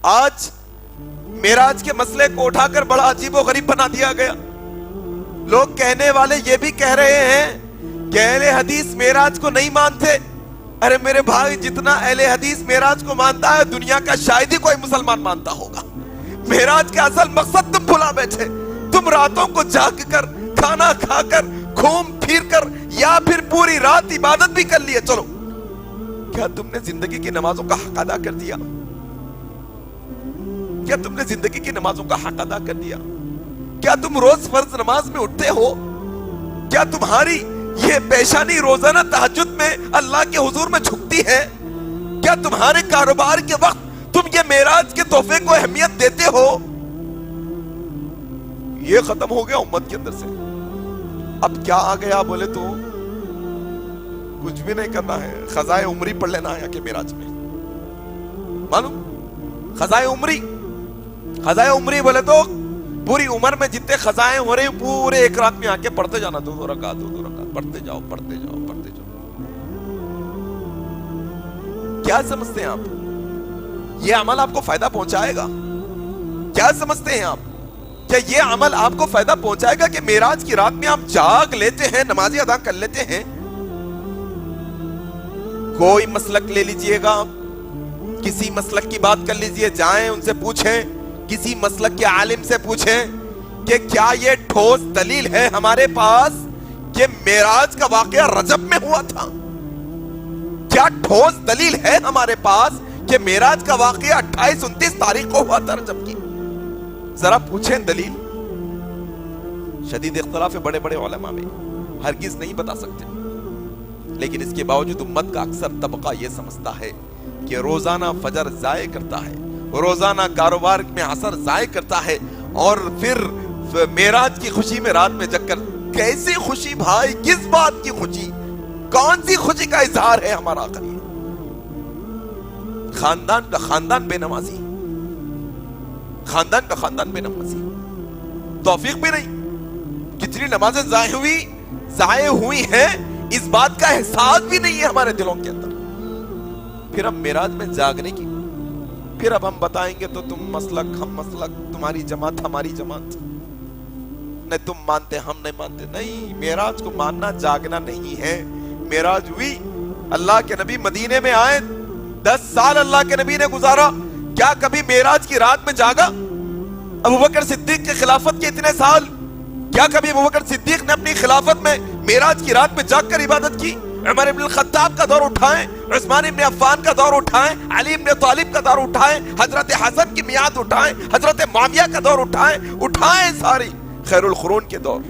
آج معراج کے مسئلے کو اٹھا کر بڑا عجیب و غریب بنا دیا گیا. لوگ کہنے والے یہ بھی کہہ رہے ہیں کہ اہل حدیث معراج کو نہیں مانتے. ارے میرے بھائی, جتنا اہل حدیث معراج کو مانتا ہے دنیا کا شاید ہی کوئی مسلمان مانتا ہوگا. معراج کا اصل مقصد تم بھلا بیٹھے. تم راتوں کو جاگ کر, کھانا کھا کر, گھوم پھر کر, یا پھر پوری رات عبادت بھی کر لیے. چلو, کیا تم نے زندگی کی نمازوں کا حق ادا کر دیا؟ کیا تم نے زندگی کی نمازوں کا حق ادا کر دیا؟ کیا تم روز فرض نماز میں اٹھتے ہو؟ کیا تمہاری یہ پیشانی روزانہ تہجد میں اللہ کے حضور میں جھکتی ہے؟ کیا تمہارے کاروبار کے وقت تم یہ معراج کے تحفے کو اہمیت دیتے ہو؟ یہ ختم ہو گیا امت کے اندر سے. اب کیا آ گیا بولے تو کچھ بھی نہیں کرنا ہے, خزائے عمری پڑھ لینا ہے کہ معراج میں. معلوم خزائے عمری بولے تو پوری عمر میں جتنے خزائیں ہو رہے پورے ایک رات میں آ کے پڑھتے جانا. دو رکعت پڑھتے جاؤ. کیا سمجھتے ہیں آپ یہ عمل آپ کو فائدہ پہنچائے گا؟ کیا سمجھتے ہیں آپ کیا یہ عمل آپ کو فائدہ پہنچائے گا کہ معراج کی رات میں آپ جاگ لیتے ہیں, نمازیں ادا کر لیتے ہیں؟ کوئی مسلک لے لیجئے گا, کسی مسلک کی بات کر لیجئے, جائیں ان سے پوچھیں, کسی مسلک کے عالم سے پوچھیں کہ کیا یہ ٹھوس دلیل ہے ہمارے پاس کہ معراج کا واقعہ رجب میں ہوا تھا؟ کیا ٹھوس دلیل ہے ہمارے پاس کہ معراج کا واقعہ 28-29 تاریخ کو ہوا تھا رجب کی؟ ذرا پوچھیں دلیل. شدید اختلاف ہے بڑے بڑے علماء میں, ہرگز نہیں بتا سکتے. لیکن اس کے باوجود امت کا اکثر طبقہ یہ سمجھتا ہے کہ روزانہ فجر ضائع کرتا ہے, روزانہ کاروبار میں عصر ضائع کرتا ہے, اور پھر معراج کی خوشی میں رات میں جگ کر. کیسی خوشی بھائی؟ کس بات کی خوشی؟ کون سی خوشی کا اظہار ہے ہمارا آقا؟ خاندان کا خاندان بے نمازی, خاندان کا خاندان بے نمازی, توفیق بھی نہیں. کتنی نمازیں ضائع ہوئی ہیں اس بات کا احساس بھی نہیں ہے ہمارے دلوں کے اندر. پھر ہم معراج میں جاگنے کی, پھر اب ہم بتائیں گے تو تم مسلک ہم مسلک, تمہاری جماعت ہماری جماعت, نہیں تم مانتے ہم نہیں مانتے. نہیں, معراج کو ماننا جاگنا نہیں ہے. معراج ہوئی, اللہ کے نبی مدینے میں آئے, 10 سال اللہ کے نبی نے گزارا. کیا کبھی معراج کی رات میں جاگا؟ ابوبکر صدیق کے خلافت کے اتنے سال, کیا کبھی ابوبکر صدیق نے اپنی خلافت میں معراج کی رات میں جاگ کر عبادت کی؟ عمر ابن الخطاب کا دور اٹھائیں, عثمان ابن عفان کا دور اٹھائیں, علی ابن طالب کا دور اٹھائیں, حضرت حسن کی میعاد اٹھائیں, حضرت معاویہ کا دور اٹھائیں ساری خیر القرون کے دور,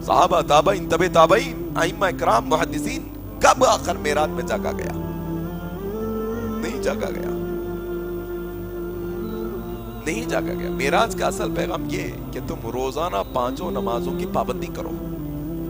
صحابہ, تابعین, تبع تابعین, ائمہ اکرام, محدثین. کب آخر معراج میں جاگا گیا؟ نہیں جاگا گیا, نہیں جاگا گیا. معراج کا اصل پیغام یہ ہے کہ تم روزانہ 5 نمازوں کی پابندی کرو.